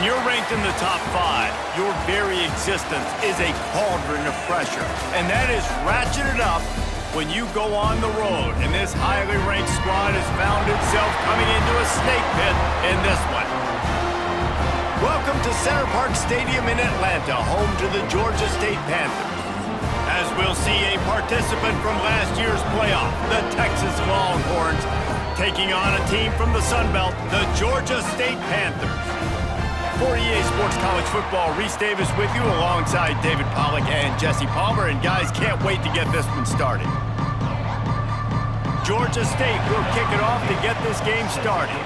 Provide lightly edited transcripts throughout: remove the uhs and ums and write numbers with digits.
When you're ranked in the top 5, your very existence is a cauldron of pressure. And that is ratcheted up when you go on the road. And this highly ranked squad has found itself coming into a snake pit in this one. Welcome to Center Parc Stadium in Atlanta, home to the Georgia State Panthers. As we'll see a participant from last year's playoff, the Texas Longhorns, taking on a team from the Sun Belt, the Georgia State Panthers. For EA Sports College Football, Reese Davis with you alongside David Pollack and Jesse Palmer. And guys, can't wait to get this one started. Georgia State will kick it off to get this game started.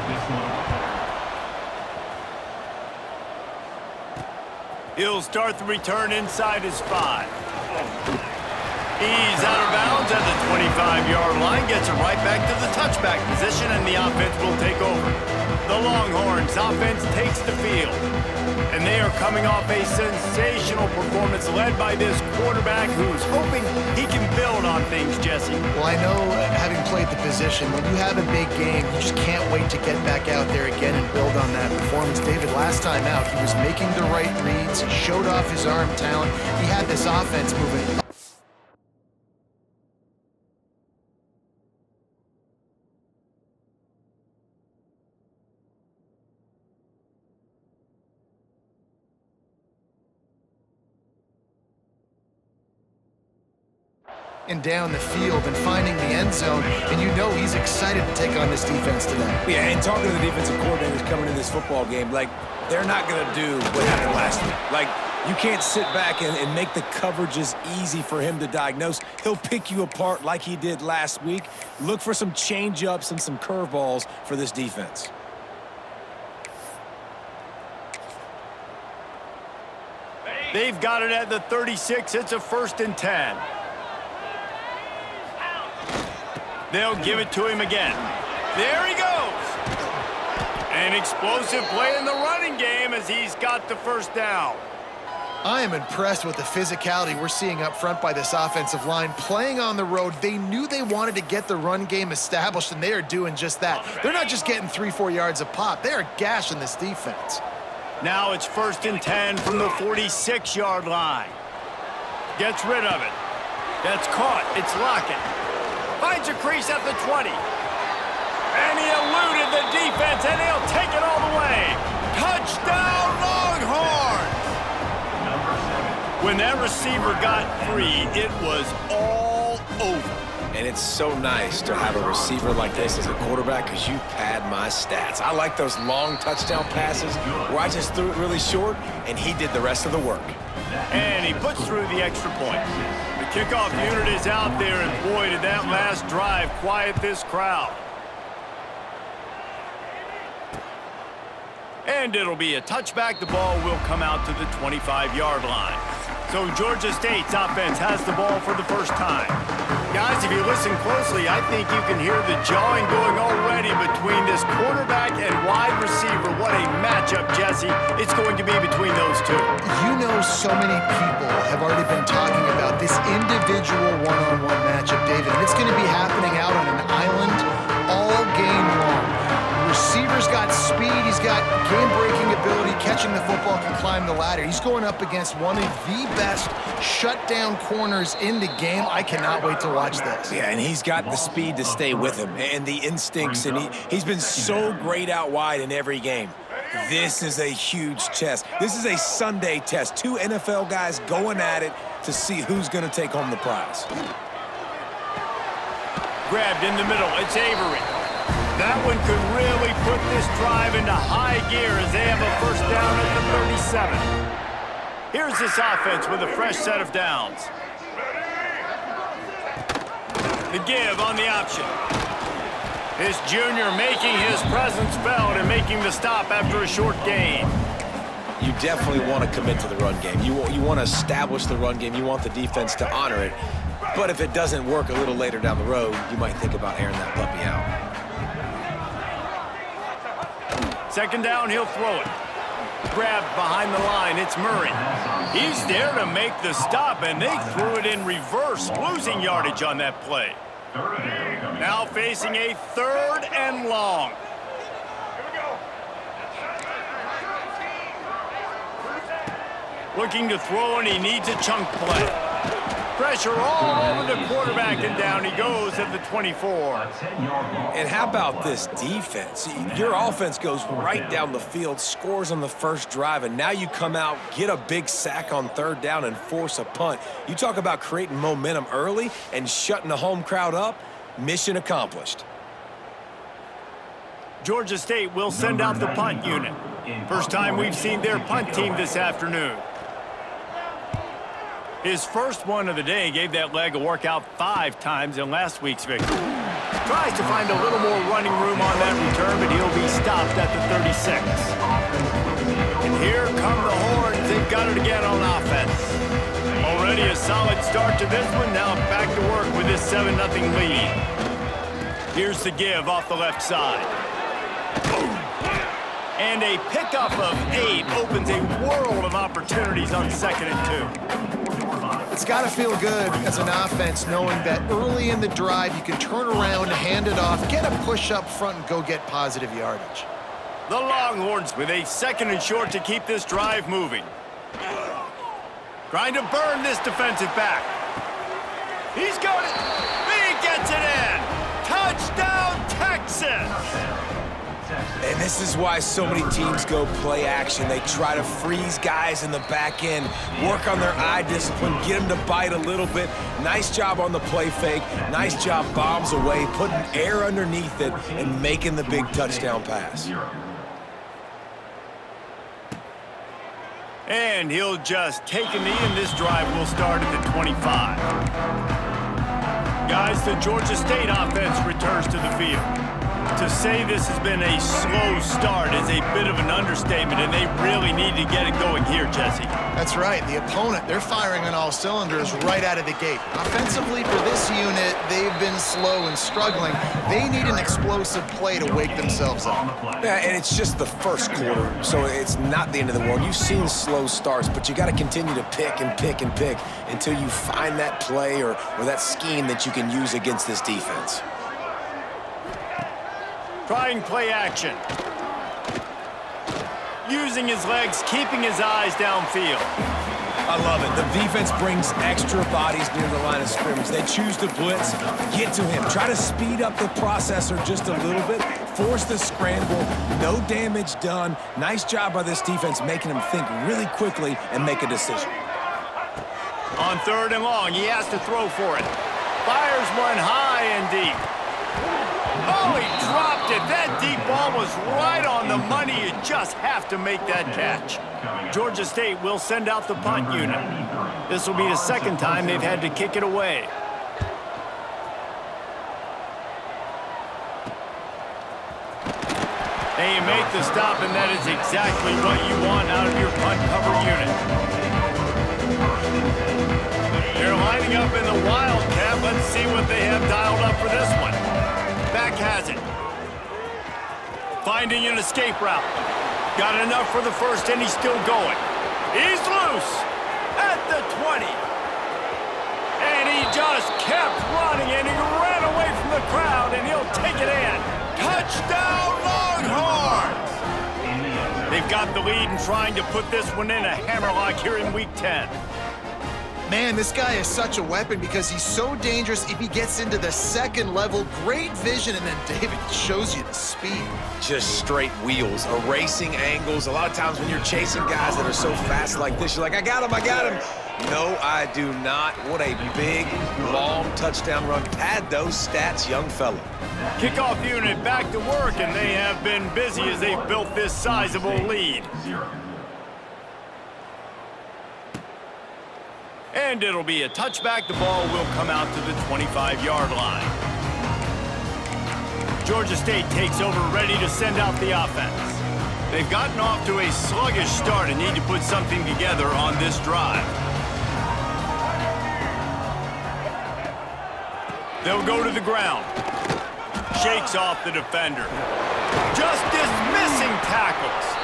He'll start the return inside his 5. He's out of bounds at the 25-yard line, gets it right back to the touchback position, and the offense will take over. The Longhorns offense takes the field, and they are coming off a sensational performance led by this quarterback who's hoping he can build on things, Jesse. Well, I know, having played the position, when you have a big game, you just can't wait to get back out there again and build on that performance. David, last time out, he was making the right reads. He showed off his arm talent. He had this offense moving. And down the field and finding the end zone, and you know he's excited to take on this defense today. Yeah, and talking to the defensive coordinators coming in this football game, like, they're not going to do what happened last week. Like, you can't sit back and make the coverages easy for him to diagnose. He'll pick you apart like he did last week. Look for some change-ups and some curveballs for this defense. They've got it at the 36. It's a 1st and 10. They'll give it to him again. There he goes. An explosive play in the running game as he's got the first down. I am impressed with the physicality we're seeing up front by this offensive line. Playing on the road, they knew they wanted to get the run game established, and they are doing just that. They're not just getting 3-4 yards a pop. They are gashing this defense. Now it's 1st and 10 from the 46-yard line. Gets rid of it. That's caught. It's Lockett. Finds a crease at the 20. And he eluded the defense, and he'll take it all the way. Touchdown, Longhorns! When that receiver got free, it was all over. And it's so nice to have a receiver like this as a quarterback because you pad my stats. I like those long touchdown passes where I just threw it really short, and he did the rest of the work. And he puts through the extra point. The kickoff unit is out there, and boy, did that last drive quiet this crowd. And it'll be a touchback. The ball will come out to the 25-yard line. So Georgia State's offense has the ball for the first time. Guys, if you listen closely, I think you can hear the jawing going already between this quarterback and wide receiver. What a matchup, Jesse, it's going to be between those two. You know, so many people have already been talking about this individual one-on-one matchup, David, and it's going to be happening out on an island all game long. Receiver's got speed, he's got game-breaking ability, catching the football, can climb the ladder. He's going up against one of the best shutdown corners in the game. I cannot wait to watch this. Yeah, and he's got the speed to stay with him and the instincts, and he's been so great out wide in every game. This is a huge test. This is a Sunday test. 2 NFL guys going at it to see who's going to take home the prize. Grabbed in the middle, it's Avery. That one could really put this drive into high gear as they have a first down at the 37. Here's this offense with a fresh set of downs. The give on the option. This junior making his presence felt and making the stop after a short gain. You definitely want to commit to the run game. You want to establish the run game. You want the defense to honor it. But if it doesn't work a little later down the road, you might think about airing that puppy out. 2nd down, he'll throw it. Grabbed behind the line, it's Murray. He's there to make the stop, and they threw it in reverse, losing yardage on that play. Now facing a 3rd and long. Looking to throw, and he needs a chunk play. Pressure all over the quarterback, and down he goes at the 24. And how about this defense? Your offense goes right down the field, scores on the first drive, and now you come out, get a big sack on third down, and force a punt. You talk about creating momentum early and shutting the home crowd up. Mission accomplished. Georgia State will send out the punt unit. First time we've seen their punt team this afternoon. His first one of the day gave that leg a workout 5 times in last week's victory. Tries to find a little more running room on that return, but he'll be stopped at the 36. And here come the Horns. They've got it again on offense. Already a solid start to this one. Now back to work with this 7-0 lead. Here's the give off the left side. And a pickup of 8 opens a world of opportunities on 2nd and 2. It's got to feel good as an offense knowing that early in the drive you can turn around, hand it off, get a push up front, and go get positive yardage. The Longhorns with a 2nd and short to keep this drive moving. Trying to burn this defensive back. He's got it. He gets it in. Touchdown, Texas. And this is why so many teams go play action. They try to freeze guys in the back end, work on their eye discipline, get them to bite a little bit. Nice job on the play fake. Nice job bombs away, putting air underneath it, and making the big touchdown pass. And he'll just take a knee, and this drive will start at the 25. Guys, the Georgia State offense returns to the field. To say this has been a slow start is a bit of an understatement, and they really need to get it going here, Jesse. That's right. The opponent, they're firing on all cylinders right out of the gate. Offensively, for this unit, they've been slow and struggling. They need an explosive play to wake themselves up. Yeah, and it's just the first quarter, so it's not the end of the world. You've seen slow starts, but you got to continue to pick and pick and pick until you find that play or that scheme that you can use against this defense. Trying play action. Using his legs, keeping his eyes downfield. I love it. The defense brings extra bodies near the line of scrimmage. They choose to blitz, get to him, try to speed up the processor just a little bit, force the scramble, no damage done. Nice job by this defense making him think really quickly and make a decision. On 3rd and long, he has to throw for it. Fires one high and deep. Oh, he dropped it. That deep ball was right on the money. You just have to make that catch. Georgia State will send out the punt unit. This will be the 2nd time they've had to kick it away. And you make the stop, and that is exactly what you want out of your punt cover unit. They're lining up in the Wildcat. Let's see what they have dialed up for this one. Back has it. Finding an escape route. Got enough for the first, and he's still going. He's loose at the 20. And he just kept running, and he ran away from the crowd, and he'll take it in. Touchdown, Longhorns! They've got the lead and trying to put this one in a hammerlock here in Week 10. Man, this guy is such a weapon because he's so dangerous if he gets into the 2nd level. Great vision, and then David shows you the speed. Just straight wheels, erasing angles. A lot of times when you're chasing guys that are so fast like this, you're like, I got him, I got him. No, I do not. What a big, long touchdown run. Pad those stats, young fella. Kickoff unit back to work, and they have been busy as they've built this sizable lead. And it'll be a touchback. The ball will come out to the 25-yard line. Georgia State takes over, ready to send out the offense. They've gotten off to a sluggish start and need to put something together on this drive. They'll go to the ground. Shakes off the defender. Just dismissing tackles.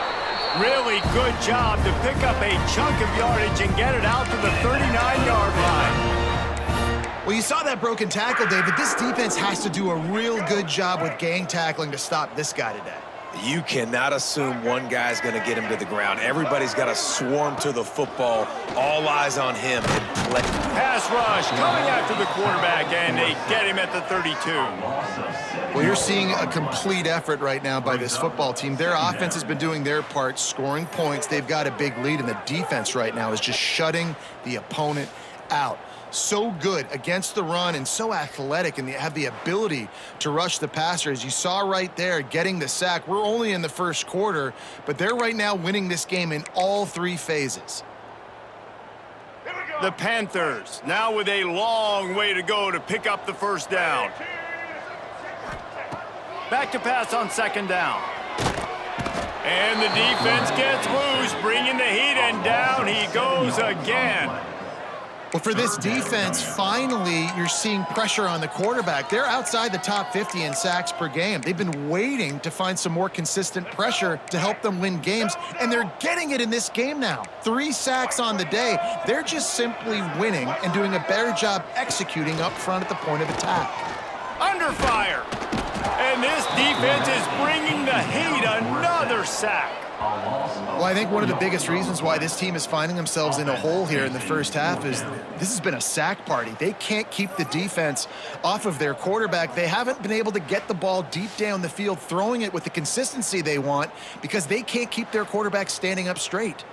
Really good job to pick up a chunk of yardage and get it out to the 39-yard line. Well, you saw that broken tackle, David. This defense has to do a real good job with gang tackling to stop this guy today. You cannot assume one guy's going to get him to the ground. Everybody's got to swarm to the football. All eyes on him and play. Pass rush coming after the quarterback, and they get him at the 32. Well, you're seeing a complete effort right now by this football team. Their offense has been doing their part, scoring points. They've got a big lead, and the defense right now is just shutting the opponent out. So good against the run and so athletic, and they have the ability to rush the passer. As you saw right there, getting the sack. We're only in the first quarter, but they're right now winning this game in all three phases. The Panthers now with a long way to go to pick up the first down. Back to pass on second down. And the defense gets loose, bringing the heat, and down he goes again. Well, for this defense, finally, you're seeing pressure on the quarterback. They're outside the top 50 in sacks per game. They've been waiting to find some more consistent pressure to help them win games, and they're getting it in this game now. 3 sacks on the day. They're just simply winning and doing a better job executing up front at the point of attack. Under fire. And this defense is bringing the heat. Another sack. Well, I think one of the biggest reasons why this team is finding themselves in a hole here in the first half is this has been a sack party. They can't keep the defense off of their quarterback. They haven't been able to get the ball deep down the field, throwing it with the consistency they want because they can't keep their quarterback standing up straight.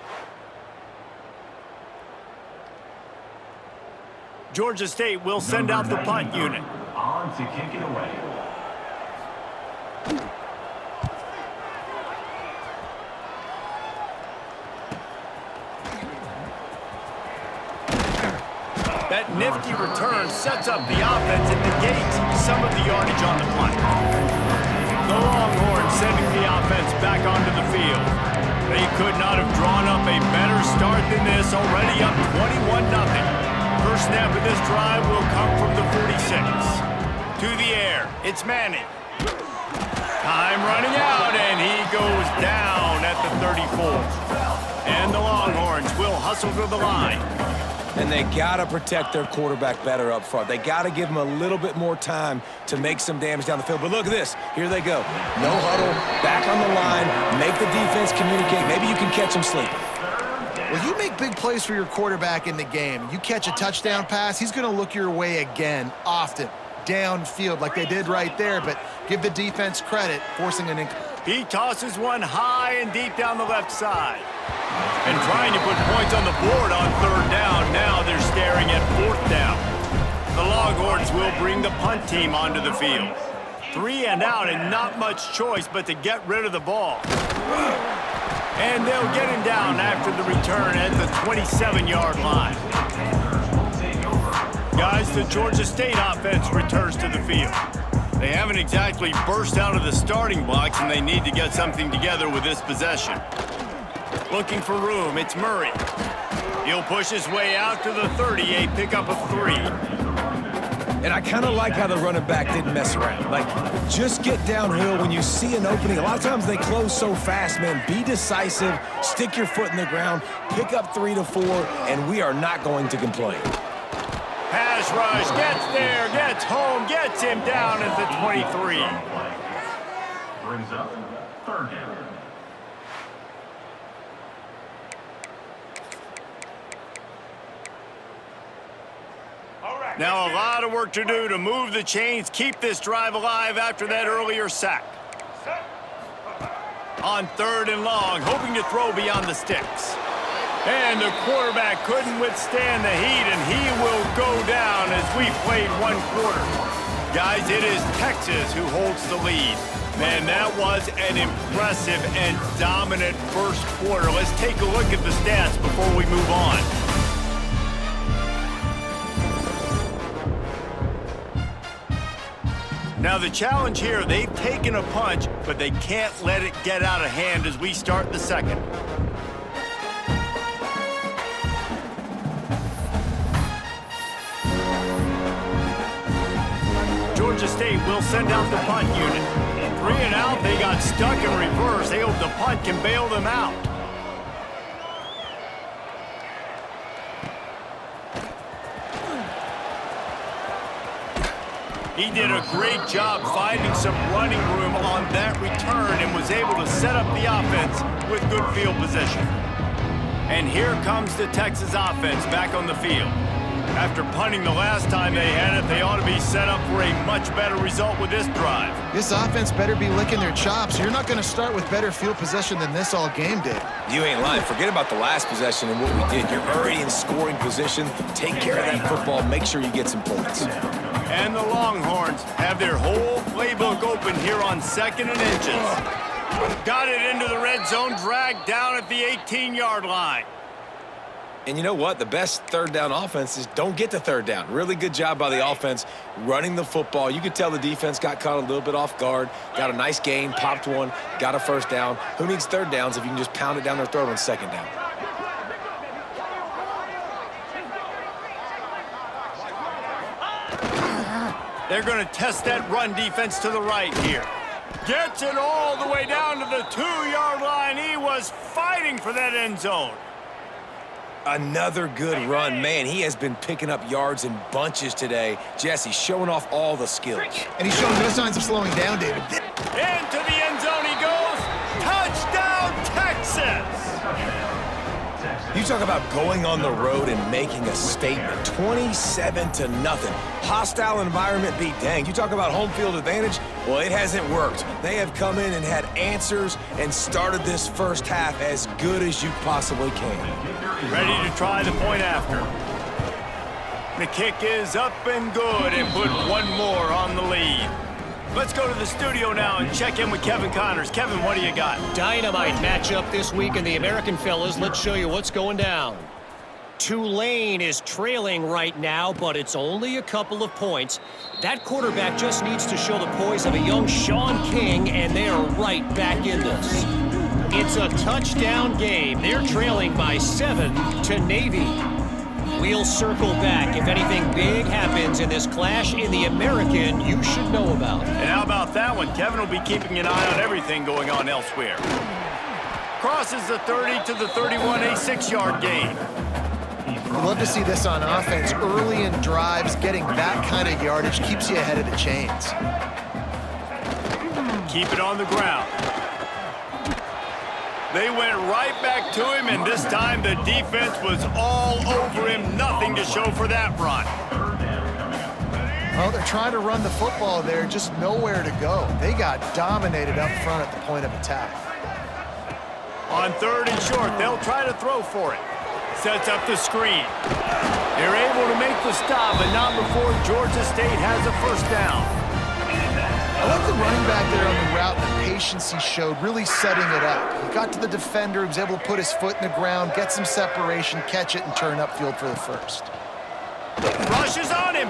Georgia State will send out the punt unit. On to kick it away. That nifty return sets up the offense and negates some of the yardage on the punt. The Longhorns sending the offense back onto the field. They could not have drawn up a better start than this, already up 21-0. First snap of this drive will come from the 46. To the air, it's Manning. Time running out, and he goes down at the 34. And the Longhorns will hustle to the line. And they got to protect their quarterback better up front. They got to give him a little bit more time to make some damage down the field. But look at this. Here they go. No huddle, back on the line, make the defense communicate. Maybe you can catch them sleeping. Well, you make big plays for your quarterback in the game. You catch a touchdown pass, he's going to look your way again, often, downfield like they did right there. But give the defense credit, forcing an He tosses one high and deep down the left side. And trying to put points on the board on third down. Now they're staring at fourth down. The Longhorns will bring the punt team onto the field. 3 and out, and not much choice but to get rid of the ball. And they'll get him down after the return at the 27-yard line. Guys, the Georgia State offense returns to the field. They haven't exactly burst out of the starting blocks, and they need to get something together with this possession. Looking for room, it's Murray. He'll push his way out to the 30, a pickup of 3. And I kind of like how the running back didn't mess around. Like, just get downhill when you see an opening. A lot of times they close so fast, man. Be decisive, stick your foot in the ground, pick up 3 to 4, and we are not going to complain. Pass rush, gets there, gets home, gets him down at the 23. Brings up third down. Now a lot of work to do to move the chains, keep this drive alive after that earlier sack. On third and long, hoping to throw beyond the sticks. And the quarterback couldn't withstand the heat, and he will go down as we played 1 quarter. Guys, it is Texas who holds the lead. Man, that was an impressive and dominant first quarter. Let's take a look at the stats before we move on. Now the challenge here, they've taken a punch, but they can't let it get out of hand as we start the second. Georgia State will send out the punt unit. 3 and out, they got stuck in reverse. They hope the punt can bail them out. He did a great job finding some running room on that return and was able to set up the offense with good field position. And here comes the Texas offense back on the field. After punting the last time they had it, they ought to be set up for a much better result with this drive. This offense better be licking their chops. You're not going to start with better field possession than this all game did. You ain't lying. Forget about the last possession and what we did. You're already in scoring position. Take care of that football. Make sure you get some points. And the Longhorns have their whole playbook open here on 2nd and inches. Got it into the red zone, dragged down at the 18-yard line. And you know what? The best third down offense is don't get to third down. Really good job by the offense running the football. You could tell the defense got caught a little bit off guard, got a nice gain, popped one, got a first down. Who needs third downs if you can just pound it down their throat on 2nd down? They're going to test that run defense to the right here. Gets it all the way down to the 2-yard line. He was fighting for that end zone. Another good run. Man, he has been picking up yards in bunches today. Jesse showing off all the skills. And he's showing no signs of slowing down, David. Into the end zone he goes. Touchdown, Texas! You talk about going on the road and making a statement. 27-0. Hostile environment be danged. You talk about home field advantage. Well, it hasn't worked. They have come in and had answers and started this first half as good as you possibly can. Ready to try the point after. The kick is up and good and put one more on the lead. Let's go to the studio now and check in with Kevin Connors. Kevin, what do you got? Dynamite matchup this week in the American, fellas. Let's show you what's going down. Tulane is trailing right now, but it's only a couple of points. That quarterback just needs to show the poise of a young Sean King, and they are right back in this. It's a touchdown game. They're trailing by 7 to Navy. We'll circle back. If anything big happens in this clash in the American, you should know about. And how about that one? Kevin will be keeping an eye on everything going on elsewhere. Crosses the 30 to the 31, a 6-yard gain. We'd love to see this on offense. Early in drives, getting that kind of yardage keeps you ahead of the chains. Keep it on the ground. They went right back to him, and this time the defense was all over him. Nothing to show for that run. Well, they're trying to run the football there, just nowhere to go. They got dominated up front at the point of attack. On 3rd and short, they'll try to throw for it. Sets up the screen. They're able to make the stop, but not before Georgia State has a first down. I like the running back there on the route, the patience he showed, really setting it up. He got to the defender, he was able to put his foot in the ground, get some separation, catch it, and turn upfield for the first. Rushes on him.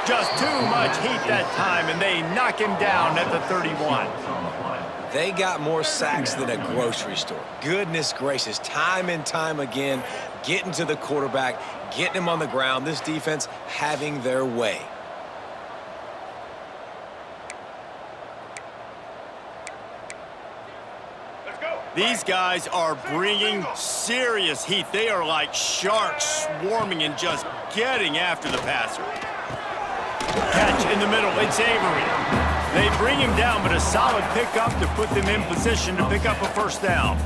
Just too much heat that time, and they knock him down at the 31. They got more sacks than a grocery store. Goodness gracious, time and time again, getting to the quarterback, getting him on the ground. This defense having their way. These guys are bringing serious heat. They are like sharks swarming and just getting after the passer. Catch in the middle, it's Avery. They bring him down, but a solid pickup to put them in position to pick up a first down.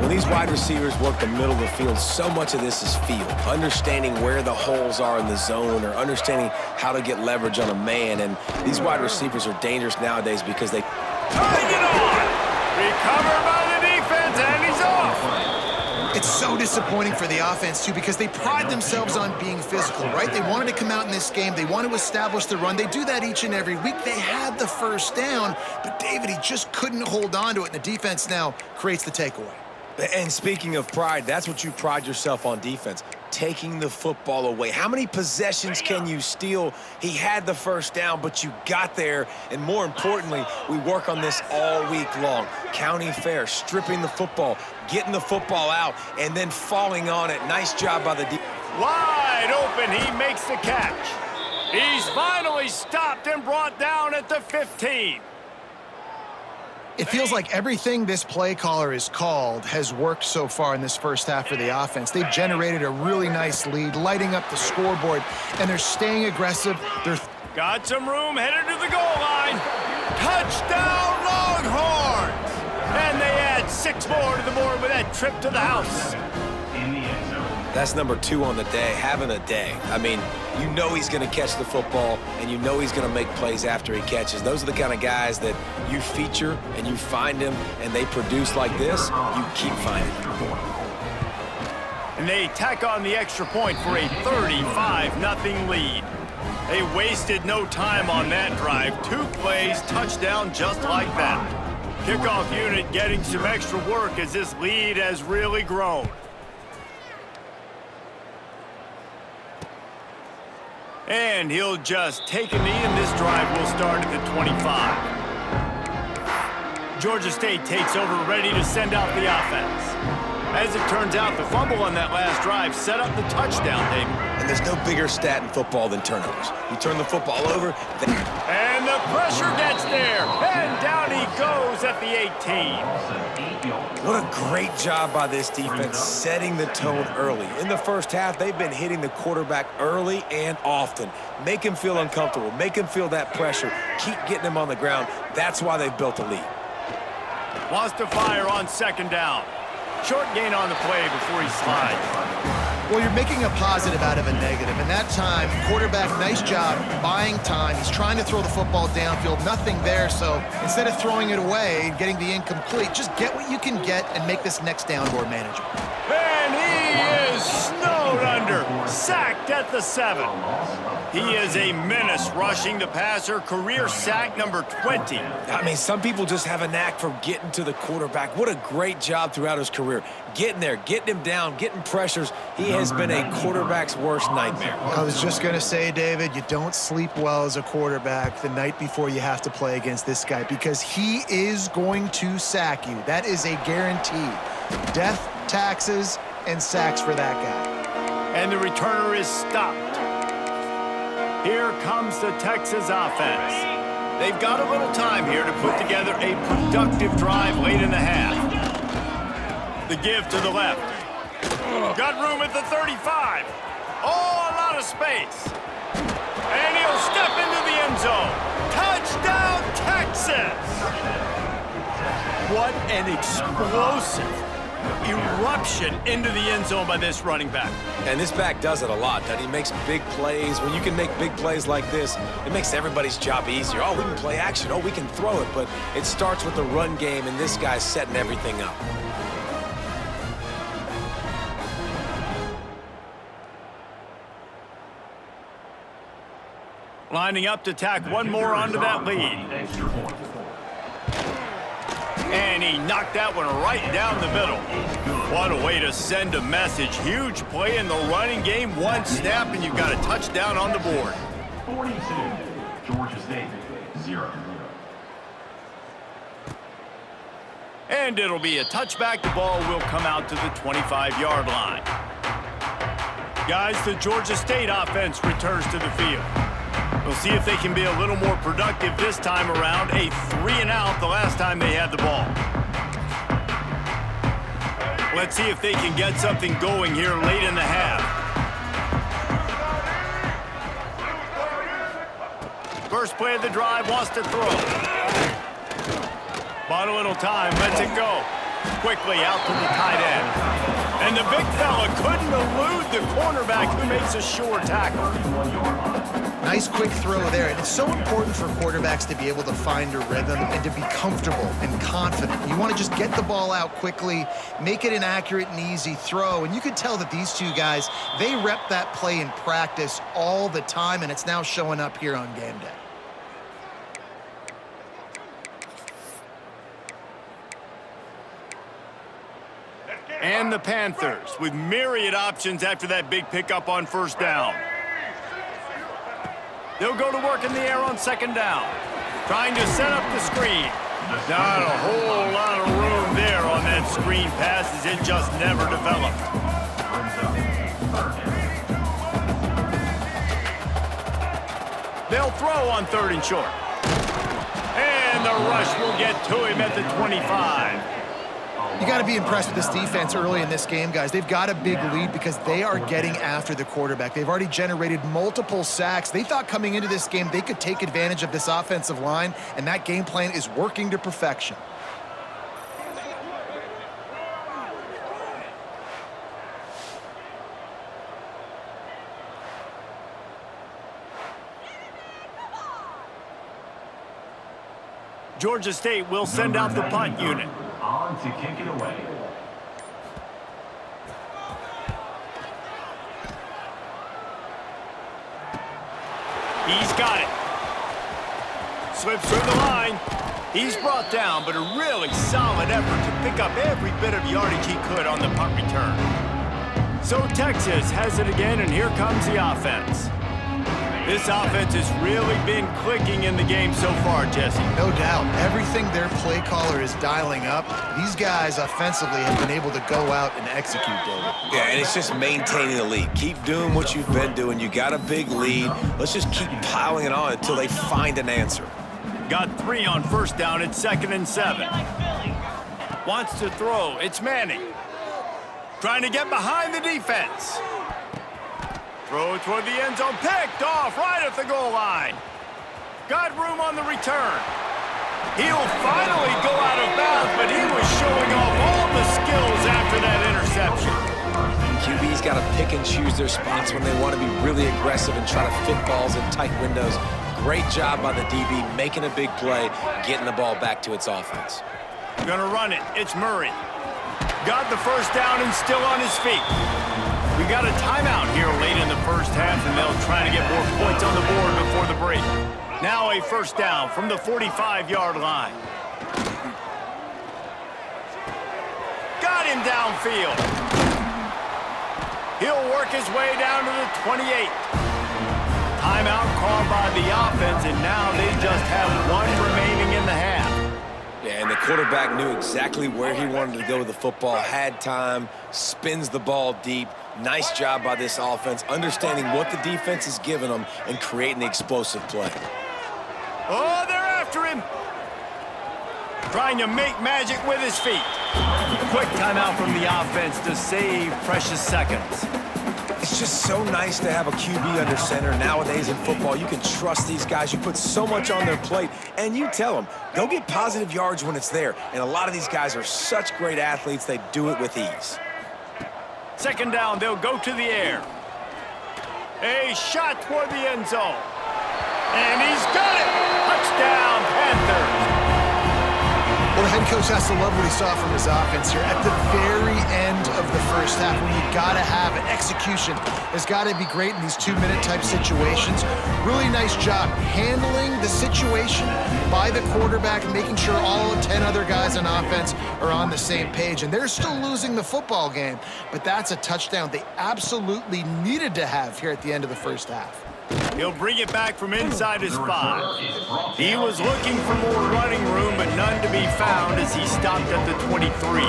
When these wide receivers work the middle of the field, so much of this is feel. Understanding where the holes are in the zone or understanding how to get leverage on a man. And these wide receivers are dangerous nowadays because they... Turning it on! Recovered by the defense, and he's off. It's so disappointing for the offense, too, because they pride themselves on being physical, right? They wanted to come out in this game. They want to establish the run. They do that each and every week. They had the first down, but David, he just couldn't hold on to it, and the defense now creates the takeaway. And speaking of pride, that's what you pride yourself on defense, taking the football away. How many possessions can you steal? He had the first down, but you got there. And more importantly, we work on this all week long. County fair, stripping the football, getting the football out, and then falling on it. Nice job by the defense. Wide open, he makes the catch. He's finally stopped and brought down at the 15. It feels like everything this play caller has called has worked so far in this first half for the offense. They've generated a really nice lead, lighting up the scoreboard, and they're staying aggressive. They're Got some room, headed to the goal line. Touchdown, Longhorns! And they add 6 more to the board with that trip to the house. In the end zone. That's number 2 on the day, having a day. I mean, you know he's going to catch the football, and you know he's going to make plays after he catches. Those are the kind of guys that you feature and you find them, and they produce like this, you keep finding them. And they tack on the extra point for a 35-0 lead. They wasted no time on that drive. 2 plays, touchdown just like that. Kickoff unit getting some extra work as this lead has really grown. And he'll just take a knee, and this drive will start at the 25. Georgia State takes over, ready to send out the offense. As it turns out, the fumble on that last drive set up the touchdown, David. And there's no bigger stat in football than turnovers. You turn the football over, And the pressure gets there, and down he goes at the 18. what a great job by this defense setting the tone early. In the first half, they've been hitting the quarterback early and often. Make him feel uncomfortable. Make him feel that pressure. Keep getting him on the ground. That's why they've built a lead. Lost to fire on 2nd down. Short gain on the play before he slides. Well, you're making a positive out of a negative. And that time, quarterback, nice job buying time. He's trying to throw the football downfield. Nothing there. So instead of throwing it away and getting the incomplete, just get what you can get and make this next down more manageable. And he is snowed under. Sacked at the 7. He is a menace rushing the passer. Career sack number 20. I mean, some people just have a knack for getting to the quarterback. What a great job throughout his career. Getting there, getting him down, getting pressures. He has been a quarterback's worst nightmare. I was just going to say, David, you don't sleep well as a quarterback the night before you have to play against this guy because he is going to sack you. That is a guarantee. Death, taxes, and sacks for that guy. And the returner is stopped. Here comes the Texas offense. They've got a little time here to put together a productive drive late in the half. The give to the left. Got room at the 35. Oh, a lot of space. And he'll step into the end zone. Touchdown, Texas! What an explosive eruption into the end zone by this running back. And this back does it a lot, doesn't he? Makes big plays. When you can make big plays like this, it makes everybody's job easier. Oh, we can play action. Oh, we can throw it. But it starts with the run game, and this guy's setting everything up. Lining up to tack one more onto that lead. Extra point. And he knocked that one right down the middle. What a way to send a message. Huge play in the running game. One snap, and you've got a touchdown on the board. 42. Georgia State, 0. And it'll be a touchback. The ball will come out to the 25-yard line. Guys, the Georgia State offense returns to the field. We'll see if they can be a little more productive this time around. A 3-and-out the last time they had the ball. Let's see if they can get something going here late in the half. First play of the drive, wants to throw. Bought a little time, lets it go. Quickly out to the tight end. And the big fella couldn't elude the cornerback who makes a sure tackle. Nice quick throw there. And it's so important for quarterbacks to be able to find a rhythm and to be comfortable and confident. You want to just get the ball out quickly, make it an accurate and easy throw. And you can tell that these two guys, they rep that play in practice all the time, and it's now showing up here on game day. And the Panthers with myriad options after that big pickup on first down. They'll go to work in the air on second down. Trying to set up the screen. Not a whole lot of room there on that screen pass as it just never developed. They'll throw on third and short. And the the rush will get to him at the 25. You got to be impressed with this defense early in this game, guys. They've got a big lead because they are getting after the quarterback. They've already generated multiple sacks. They thought coming into this game they could take advantage of this offensive line, and that game plan is working to perfection. Georgia State will send out the punt unit. On to kick it away. He's got it. Slips through the line. He's brought down, but a really solid effort to pick up every bit of yardage he could on the punt return. So Texas has it again, and here comes the offense. This offense has really been clicking in the game so far, Jesse. No doubt. Everything their play caller is dialing up, these guys offensively have been able to go out and execute, David. Yeah, and it's just maintaining the lead. Keep doing what you've been doing. You got a big lead. Let's just keep piling it on until they find an answer. Got 3 on first down at 2nd and 7. Wants to throw. It's Manning. Trying to get behind the defense. Throw toward the end zone. Picked off right at the goal line. Got room on the return. He'll finally go out of bounds, but he was showing off all the skills after that interception. QB's got to pick and choose their spots when they want to be really aggressive and try to fit balls in tight windows. Great job by the DB making a big play, getting the ball back to its offense. Gonna run it. It's Murray. Got the first down and still on his feet. We got a timeout here late in the first half, and they'll try to get more points on the board before the break. Now a first down from the 45-yard line. Got him downfield. He'll work his way down to the 28. Timeout called by the offense, and now they just have 1 remaining in the half. Yeah, and the quarterback knew exactly where he wanted to go with the football, had time, spins the ball deep. Nice job by this offense, understanding what the defense is giving them and creating the explosive play. Oh, they're after him. Trying to make magic with his feet. Quick timeout from the offense to save precious seconds. It's just so nice to have a QB under center. Nowadays in football, you can trust these guys. You put so much on their plate, and you tell them, go get positive yards when it's there. And a lot of these guys are such great athletes, they do it with ease. 2nd down, they'll go to the air. A shot toward the end zone. And he's got it! Touchdown, Panthers! Well, the head coach has to love what he saw from his offense here. At the very end of the first half, when you got to have it, execution has got to be great in these 2-minute type situations. Really nice job handling the situation by the quarterback and making sure all 10 other guys on offense are on the same page. And they're still losing the football game, but that's a touchdown they absolutely needed to have here at the end of the first half. He'll bring it back from inside his 5. He was looking for more running room, but none to be found as he stopped at the 23.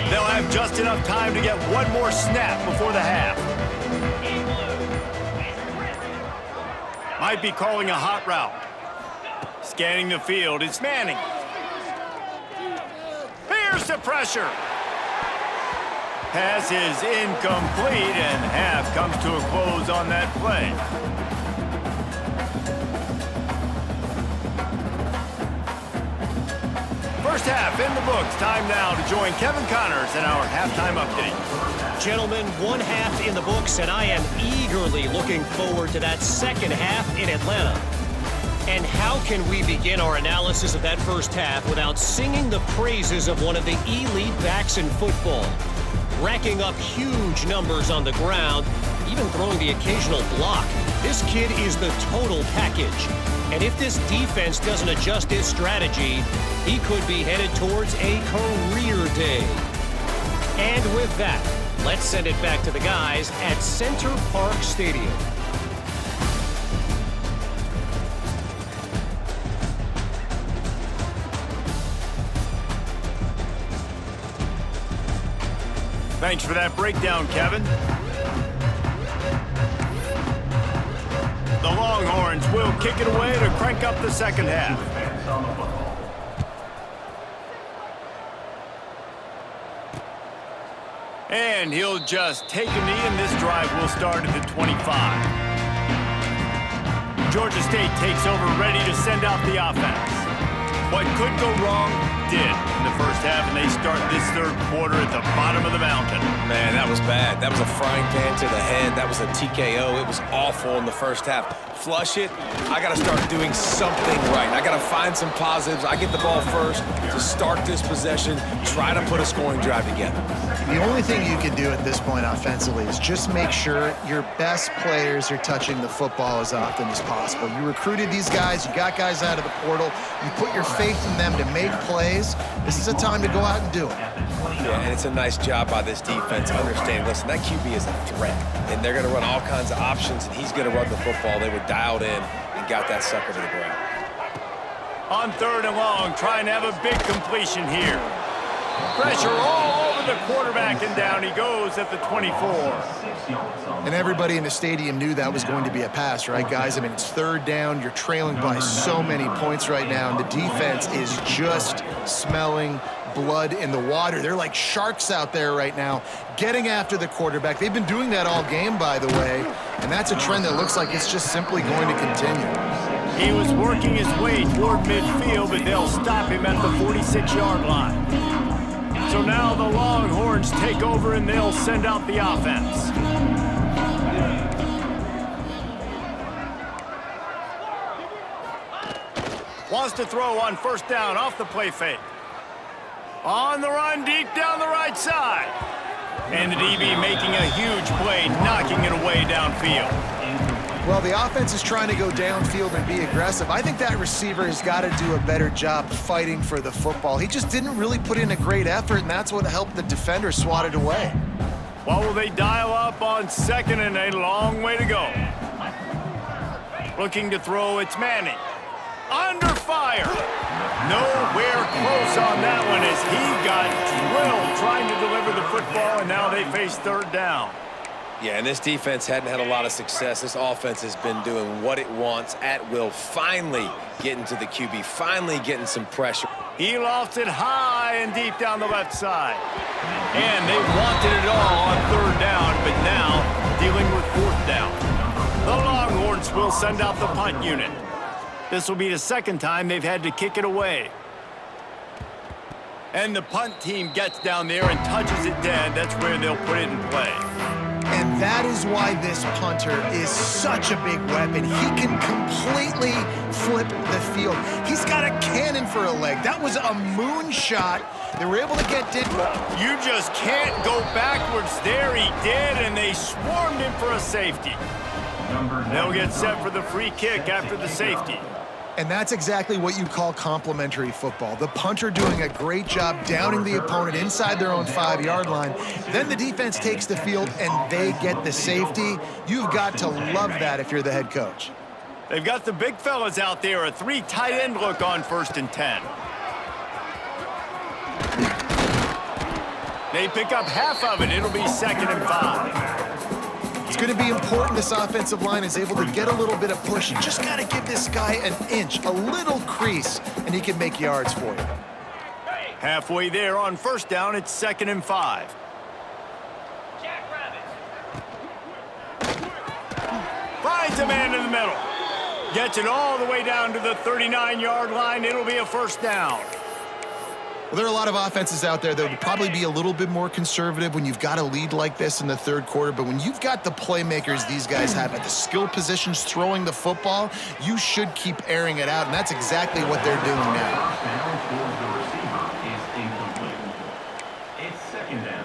They'll have just enough time to get 1 more snap before the half. Might be calling a hot route. Scanning the field, it's Manning. Here's the pressure. Pass is incomplete, and half comes to a close on that play. First half in the books. Time now to join Kevin Connors in our halftime update. Gentlemen, 1 half in the books, and I am eagerly looking forward to that second half in Atlanta. And how can we begin our analysis of that first half without singing the praises of one of the elite backs in football? Racking up huge numbers on the ground, even throwing the occasional block. This kid is the total package. And if this defense doesn't adjust its strategy, he could be headed towards a career day. And with that, let's send it back to the guys at Center Park Stadium. Thanks for that breakdown, Kevin. The Longhorns will kick it away to crank up the second half. Defense on the football. And he'll just take a knee, and this drive will start at the 25. Georgia State takes over, ready to send out the offense. What could go wrong did in the first half, and they start this third quarter at the bottom of the mountain. Man, that was bad. That was a frying pan to the head. That was a TKO. It was awful in the first half. Flush it. I got to start doing something right. I got to find some positives. I get the ball first to start this possession, try to put a scoring drive together. The only thing you can do at this point offensively is just make sure your best players are touching the football as often as possible. You recruited these guys. You got guys out of the portal. You put your faith in them to make plays. This is a time to go out and do it. Yeah, and it's a nice job by this defense understanding, listen, that QB is a threat, and they're going to run all kinds of options, and he's going to run the football. They were dialed in and got that sucker to the ground. On 3rd and long, trying to have a big completion here. Pressure all over the quarterback, and down he goes at the 24. And everybody in the stadium knew that was going to be a pass, right, guys? I mean, it's 3rd down. You're trailing by so many points right now, and the defense is just smelling blood in the water. They're like sharks out there right now, getting after the quarterback. They've been doing that all game, by the way, and that's a trend that looks like it's just simply going to continue. He was working his way toward midfield, but they'll stop him at the 46-yard line. So now the Longhorns take over, and they'll send out the offense. Wants to throw on 1st down off the play fake. On the run, deep down the right side. And the DB making a huge play, knocking it away downfield. Well, the offense is trying to go downfield and be aggressive. I think that receiver has got to do a better job fighting for the football. He just didn't really put in a great effort, and that's what helped the defender swat it away. Well, will they dial up on 2nd and a long way to go? Looking to throw, it's Manning. Under fire. Nowhere close on that one as he got drilled trying to deliver the football, and now they face 3rd down. Yeah, and this defense hadn't had a lot of success. This offense has been doing what it wants at will, finally getting to the QB, finally getting some pressure. He lofts it high and deep down the left side. And they wanted it all on 3rd down, but now dealing with 4th down. The Longhorns will send out the punt unit. This will be the 2nd time they've had to kick it away. And the punt team gets down there and touches it dead. That's where they'll put it in play. And that is why this punter is such a big weapon. He can completely flip the field. He's got a cannon for a leg. That was a moonshot. They were able to get it. You just can't go backwards. There he did, and they swarmed him for a safety. They'll get set for the free kick after the safety. And that's exactly what you call complementary football. The punter doing a great job downing the opponent inside their own 5-yard line. Then the defense takes the field and they get the safety. You've got to love that if you're the head coach. They've got the big fellas out there, a 3 tight end look on 1st and 10. They pick up half of it. It'll be 2nd and 5. It's going to be important this offensive line is able to get a little bit of push. You just got to give this guy an inch, a little crease, and he can make yards for you. Halfway there on 1st down, it's 2nd and 5. Finds a man in the middle. Gets it all the way down to the 39-yard line. It'll be a 1st down. Well, there are a lot of offenses out there that would probably be a little bit more conservative when you've got a lead like this in the 3rd quarter. But when you've got the playmakers these guys have at the skill positions throwing the football, you should keep airing it out. And that's exactly what they're doing now. It's 2nd down.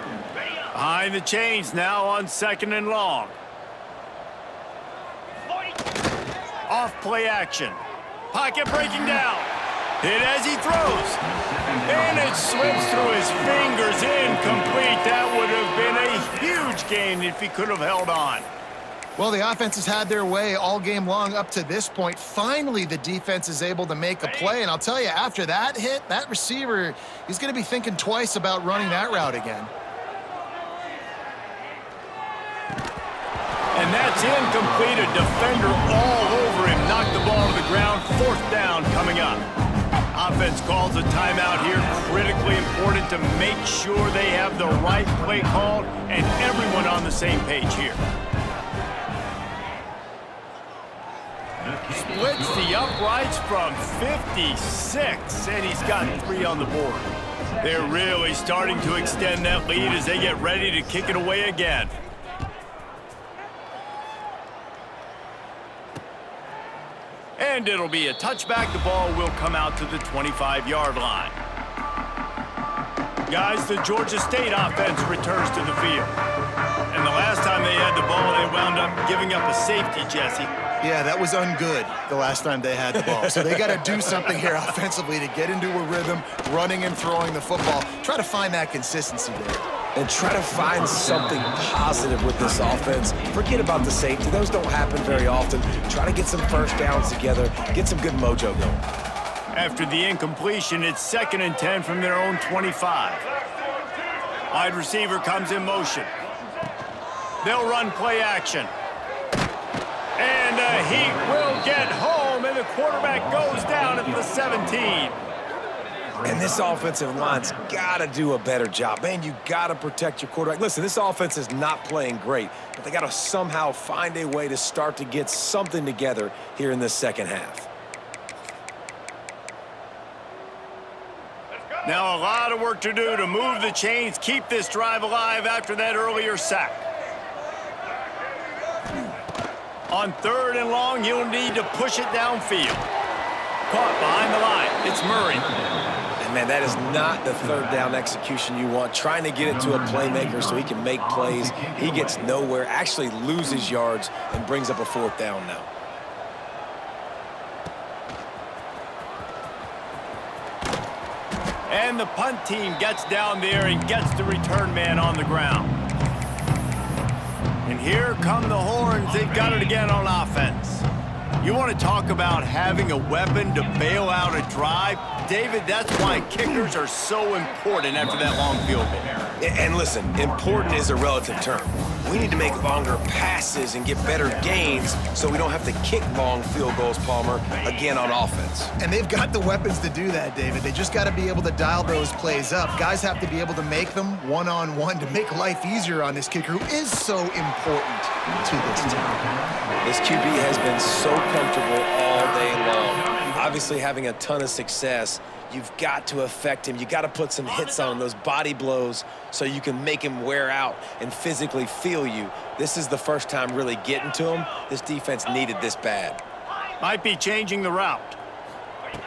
Behind the chains now on 2nd and long. Off play action. Pocket breaking down. Hit as he throws. And it slips through his fingers, incomplete. That would have been a huge gain if he could have held on. Well, the offense has had their way all game long up to this point. Finally, the defense is able to make a play. And I'll tell you, after that hit, that receiver, he's going to be thinking twice about running that route again. And that's incomplete. A defender all over him. Knocked the ball to the ground. 4th down coming up. Offense calls a timeout here. Critically important to make sure they have the right play called and everyone on the same page here. Splits the uprights from 56, and he's got 3 on the board. They're really starting to extend that lead as they get ready to kick it away again. And it'll be a touchback. The ball will come out to the 25-yard line. Guys, the Georgia State offense returns to the field. And the last time they had the ball, they wound up giving up a safety, Jesse. Yeah, that was ungood the last time they had the ball. So they got to do something here offensively to get into a rhythm, running and throwing the football. Try to find that consistency there. And try to find something positive with this offense. Forget about the safety. Those don't happen very often. Try to get some first downs together, get some good mojo going. After the incompletion, it's 2nd and 10 from their own 25. Wide receiver comes in motion. They'll run play action. And he will get home, and the quarterback goes down at the 17. And this offensive line's got to do a better job. Man, you got to protect your quarterback. Listen, this offense is not playing great, but they got to somehow find a way to start to get something together here in the second half. Now a lot of work to do to move the chains, keep this drive alive after that earlier sack. On 3rd and long, he'll need to push it downfield. Caught behind the line. It's Murray. And man, that is not the 3rd down execution you want. Trying to get it to a playmaker so he can make plays. He gets nowhere, actually loses yards, and brings up a 4th down now. And the punt team gets down there and gets the return man on the ground. And here come the horns. They've got it again on offense. You want to talk about having a weapon to bail out a drive? David, that's why kickers are so important after that long field goal. And listen, important is a relative term. We need to make longer passes and get better gains so we don't have to kick long field goals, Palmer, again on offense. And they've got the weapons to do that, David. They just got to be able to dial those plays up. Guys have to be able to make them one-on-one to make life easier on this kicker, who is so important to this team. This QB has been so comfortable all day long. Obviously having a ton of success. You've got to affect him. You got to put some hits on him, those body blows, so you can make him wear out and physically feel you. This is the first time really getting to him. This defense needed this bad. Might be changing the route.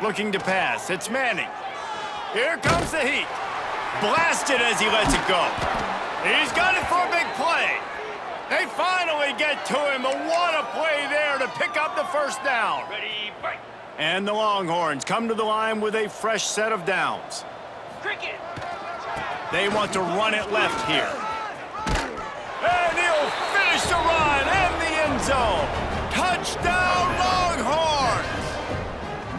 Looking to pass. It's Manning. Here comes the heat. Blasted as he lets it go. He's got it for a big play. They finally get to him. What a play there to pick up the 1st down. Ready, fight. And the Longhorns come to the line with a fresh set of downs. Cricket. They want to run it left here. And he'll finish the run and the end zone. Touchdown, Longhorns!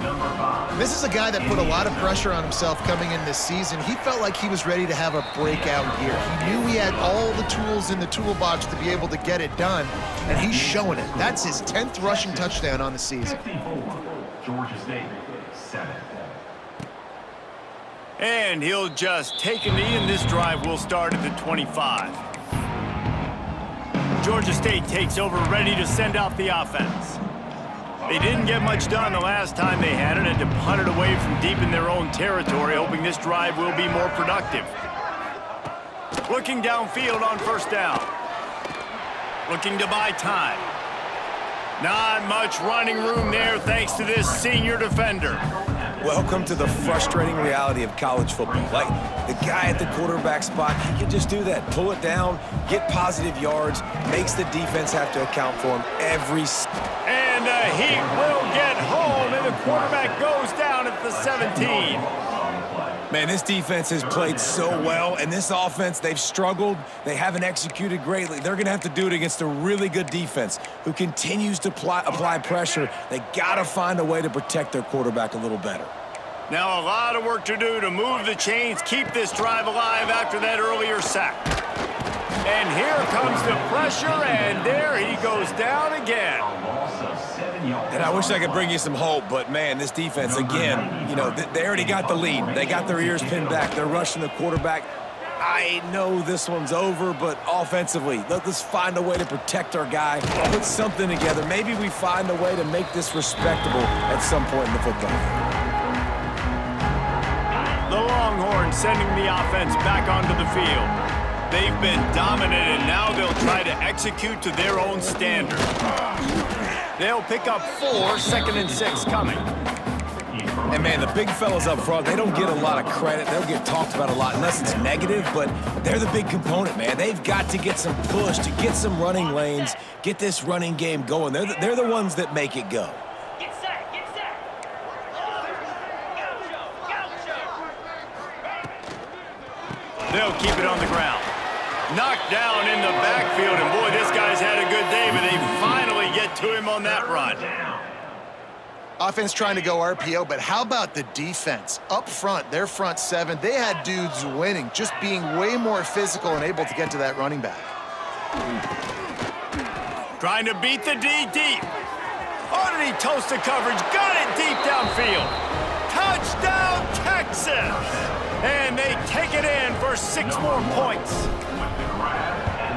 Number 5. This is a guy that put a lot of pressure on himself coming in this season. He felt like he was ready to have a breakout year. He knew he had all the tools in the toolbox to be able to get it done, and he's showing it. That's his 10th rushing touchdown on the season. 54, Georgia State, 7. And he'll just take a knee, and this drive will start at the 25. Georgia State takes over, ready to send out the offense. They didn't get much done the last time they had it, and to punt it away from deep in their own territory, hoping this drive will be more productive. Looking downfield on 1st down. Looking to buy time. Not much running room there thanks to this senior defender. Welcome to the frustrating reality of college football. Like, the guy at the quarterback spot, he can just do that. Pull it down, get positive yards, makes the defense have to account for him every... And he will get home, and the quarterback goes down at the 17. Man, this defense has played so well, and this offense, they've struggled. They haven't executed greatly. They're going to have to do it against a really good defense who continues to apply pressure. They got to find a way to protect their quarterback a little better. Now a lot of work to do to move the chains, keep this drive alive after that earlier sack. And here comes the pressure, and there he goes down again. A loss of 7 yards. And I wish I could bring you some hope, but, man, this defense, again, you know, they already got the lead. They got their ears pinned back. They're rushing the quarterback. I know this one's over, but offensively, let's find a way to protect our guy, put something together. Maybe we find a way to make this respectable at some point in the football game. The Longhorns sending the offense back onto the field. They've been dominant, and now they'll try to execute to their own standard. They'll pick up 4, 2nd and 6 coming. And, man, the big fellas up front, they don't get a lot of credit. They'll get talked about a lot unless it's negative, but they're the big component, man. They've got to get some push, to get some running lanes, get this running game going. They're the ones that make it go. Get set, get set. They'll keep it on the ground. Knocked down in the backfield, and boy, this guy's had a good day, but they finally get to him on that run. Offense trying to go RPO, but how about the defense? Up front, their front 7, they had dudes winning, just being way more physical and able to get to that running back. Trying to beat the D deep. Oh, did he toast the coverage? Got it deep downfield. Touchdown, Texas! And they take it in for 6 more points.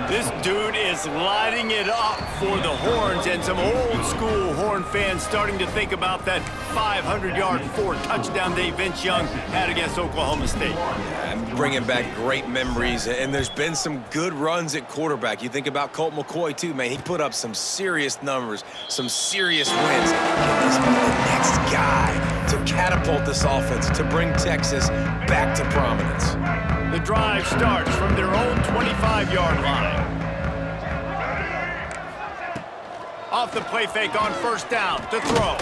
This dude is lighting it up for the Horns, and some old-school Horn fans starting to think about that 500-yard 4-touchdown day Vince Young had against Oklahoma State. I'm bringing back great memories, and there's been some good runs at quarterback. You think about Colt McCoy, too, man. He put up some serious numbers, some serious wins. Can this be the next guy to catapult this offense, to bring Texas back to prominence? The drive starts from their own 25-yard line. Off the play fake on 1st down to throw.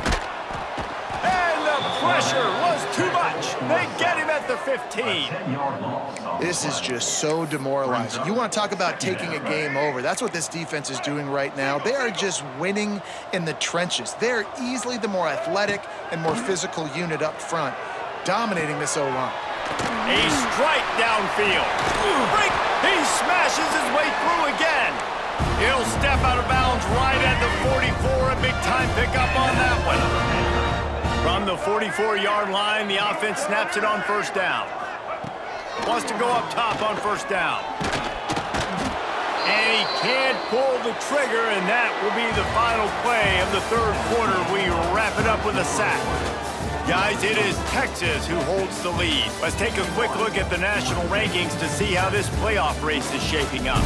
And the pressure was too much. They get him at the 15. 10-yard loss. This is just so demoralizing. You want to talk about taking a game over. That's what this defense is doing right now. They are just winning in the trenches. They're easily the more athletic and more physical unit up front, dominating this O-line. A strike downfield. Break. He smashes his way through again. He'll step out of bounds right at the 44. A big-time pickup on that one. From the 44-yard line, the offense snaps it on 1st down. Wants to go up top on 1st down. And he can't pull the trigger, and that will be the final play of the 3rd quarter. We wrap it up with a sack. Guys, it is Texas who holds the lead. Let's take a quick look at the national rankings to see how this playoff race is shaping up.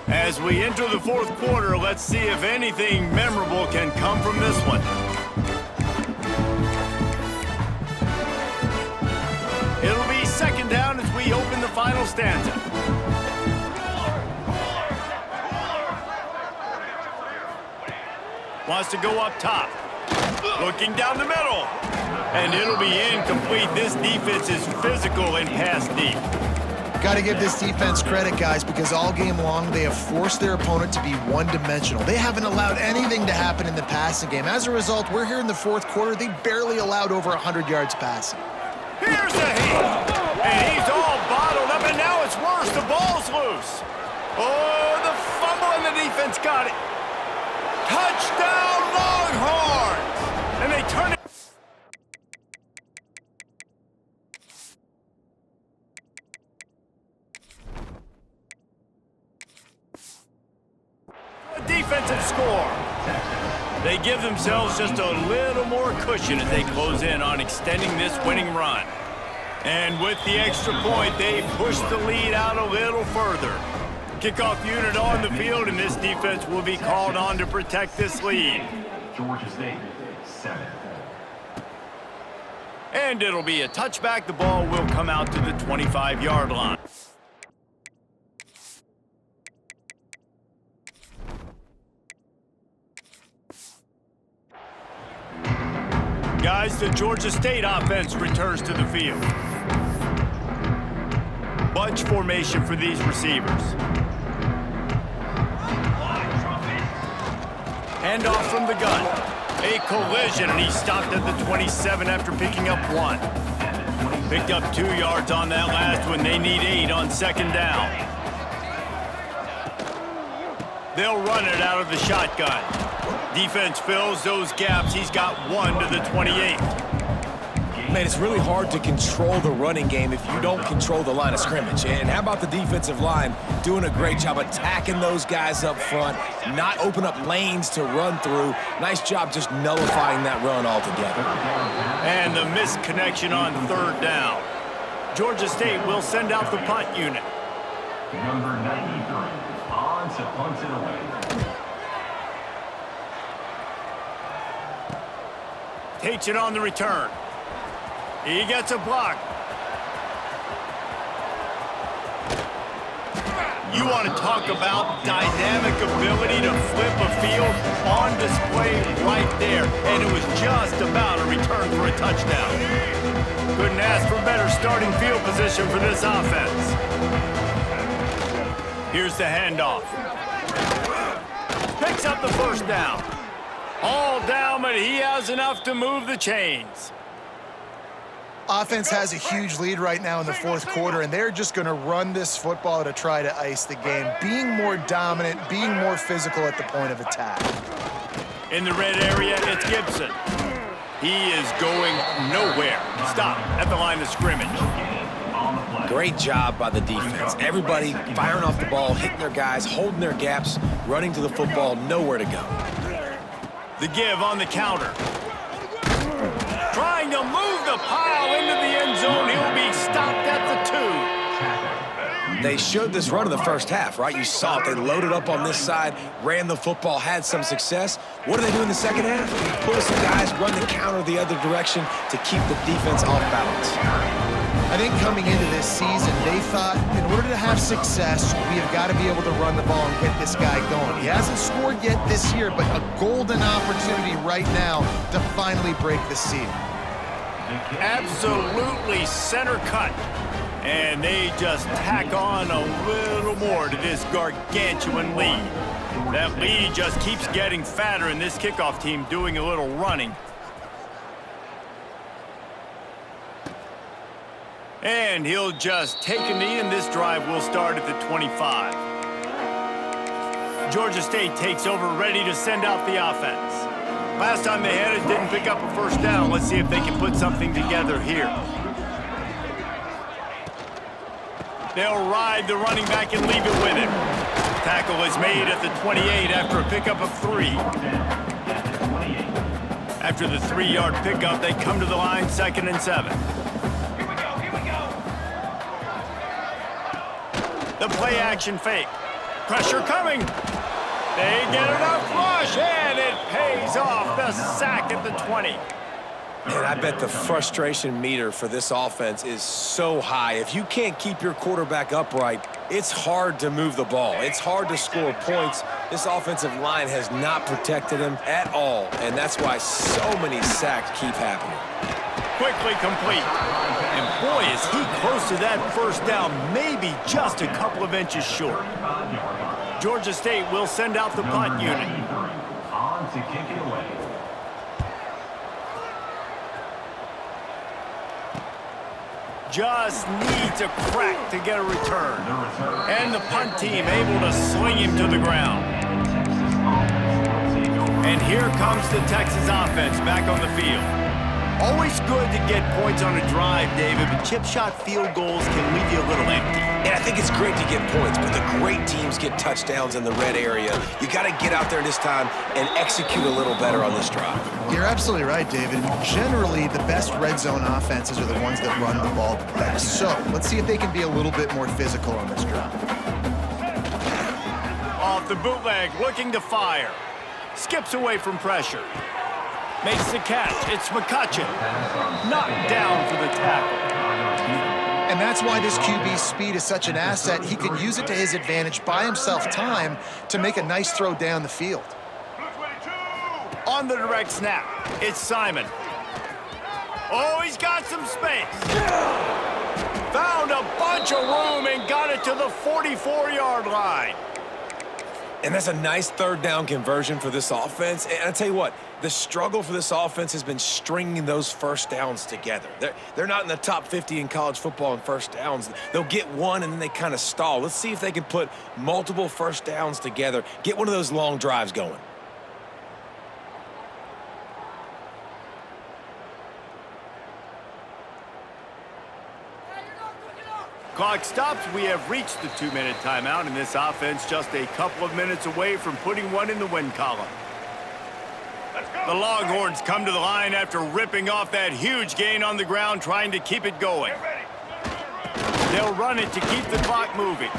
As we enter the 4th quarter, let's see if anything memorable can come from this one. It'll be 2nd down as we open the final stanza. Wants to go up top. Looking down the middle. And it'll be incomplete. This defense is physical and pass deep. Got to give this defense credit, guys, because all game long they have forced their opponent to be one-dimensional. They haven't allowed anything to happen in the passing game. As a result, we're here in the 4th quarter. They barely allowed over 100 yards passing. Here's the hit. And he's all bottled up, and now it's worse. The ball's loose. Oh, the fumble, and the defense got it. Touchdown, Longhorns! And they turn it. A defensive score. They give themselves just a little more cushion as they close in on extending this winning run. And with the extra point, they push the lead out a little further. Kickoff unit on the field, and this defense will be called on to protect this lead. Georgia State, 7. And it'll be a touchback. The ball will come out to the 25-yard line. Guys, the Georgia State offense returns to the field. Bunch formation for these receivers. Handoff from the gun. A collision, and he stopped at the 27 after picking up 1. Picked up 2 yards on that last one. They need 8 on second down. They'll run it out of the shotgun. Defense fills those gaps. He's got 1 to the 28. Man, it's really hard to control the running game if you don't control the line of scrimmage. And how about the defensive line doing a great job attacking those guys up front, not open up lanes to run through. Nice job just nullifying that run altogether. And the missed connection on third down. Georgia State will send out the punt unit. Number 93 on to punt it away. Takes it on the return. He gets a block. You want to talk about dynamic ability to flip a field on display right there. And it was just about a return for a touchdown. Couldn't ask for better starting field position for this offense. Here's the handoff. Picks up the first down. All down, but he has enough to move the chains. Offense has a huge lead right now in the fourth quarter, and they're just going to run this football to try to ice the game, being more dominant, being more physical at the point of attack. In the red area, it's Gibson. He is going nowhere. Stop at the line of scrimmage. Great job by the defense. Everybody firing off the ball, hitting their guys, holding their gaps, running to the football, nowhere to go. The give on the counter. Trying to move the pile into the end zone. He'll be stopped at the 2. They showed this run in the first half, right? You saw it. They loaded up on this side, ran the football, had some success. What do they do in the second half? Pull some guys, run the counter the other direction to keep the defense off balance. I think coming into this season, they thought in order to have success, we have got to be able to run the ball and get this guy going. He hasn't scored yet this year, but a golden opportunity right now to finally break the seal. Absolutely center cut. And they just tack on a little more to this gargantuan lead. That lead just keeps getting fatter, and this kickoff team doing a little running. And he'll just take a knee, and this drive will start at the 25. Georgia State takes over, ready to send out the offense. Last time they had it, didn't pick up a first down. Let's see if they can put something together here. They'll ride the running back and leave it with him. Tackle is made at the 28 after a pickup of 3. After the 3-yard pickup, they come to the line, 2nd and 7. The play action fake. Pressure coming. They get enough rush, and it pays off. The sack at the 20. Man, I bet the frustration meter for this offense is so high. If you can't keep your quarterback upright, it's hard to move the ball. It's hard to score points. This offensive line has not protected him at all, and that's why so many sacks keep happening. Quickly complete. And boy, is he close to that first down, maybe just a couple of inches short. Georgia State will send out the punt unit. On to kick it away. Just needs a crack to get a return. And the punt team able to sling him to the ground. And here comes the Texas offense back on the field. Always good to get points on a drive, David, but chip shot field goals can leave you a little empty. And I think it's great to get points, but the great teams get touchdowns in the red area. You got to get out there this time and execute a little better on this drive. You're absolutely right, David. Generally, the best red zone offenses are the ones that run the ball the best. So let's see if they can be a little bit more physical on this drive. Off the bootleg, looking to fire. Skips away from pressure. Makes the catch. It's McCutcheon. Knocked down for the tackle. And that's why this QB's speed is such an asset. He can use it to his advantage, buy himself time to make a nice throw down the field. On the direct snap, it's Simon. Oh, he's got some space. Found a bunch of room and got it to the 44-yard line. And that's a nice third down conversion for this offense. And I tell you what, the struggle for this offense has been stringing those first downs together. They're not in the top 50 in college football in first downs. They'll get one and then they kind of stall. Let's see if they can put multiple first downs together, get one of those long drives going. Clock stops. We have reached the 2-minute timeout, and this offense just a couple of minutes away from putting one in the win column. The Longhorns come to the line after ripping off that huge gain on the ground, trying to keep it going. They'll run it to keep the clock moving.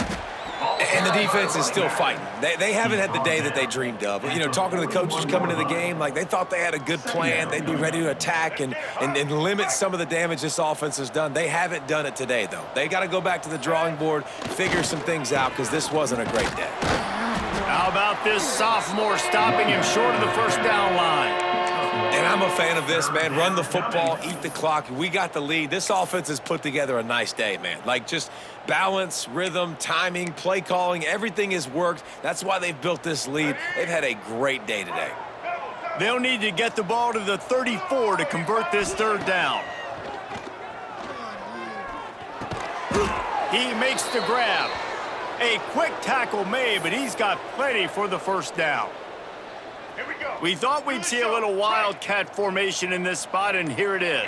And the defense is still fighting. They haven't had the day that they dreamed of. You know, talking to the coaches coming to the game, like they thought they had a good plan. They'd be ready to attack and limit some of the damage this offense has done. They haven't done it today, though. They got to go back to the drawing board, figure some things out, because this wasn't a great day. How about this sophomore stopping him short of the first down line? And I'm a fan of this, man. Run the football, eat the clock. We got the lead. This offense has put together a nice day, man. Like, just balance, rhythm, timing, play calling, everything has worked. That's why they've built this lead. They've had a great day today. They'll need to get the ball to the 34 to convert this third down. He makes the grab. A quick tackle made, but he's got plenty for the first down. We thought we'd see a little wildcat formation in this spot, and here it is.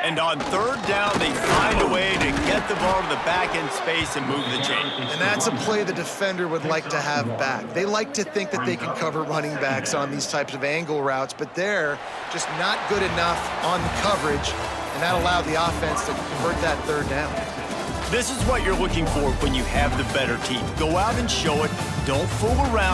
And on third down, they find a way to get the ball to the back end space and move the chain. And that's a play the defender would like to have back. They like to think that they can cover running backs on these types of angle routes, but they're just not good enough on the coverage, and that allowed the offense to convert that third down. This is what you're looking for when you have the better team. Go out and show it. Don't fool around.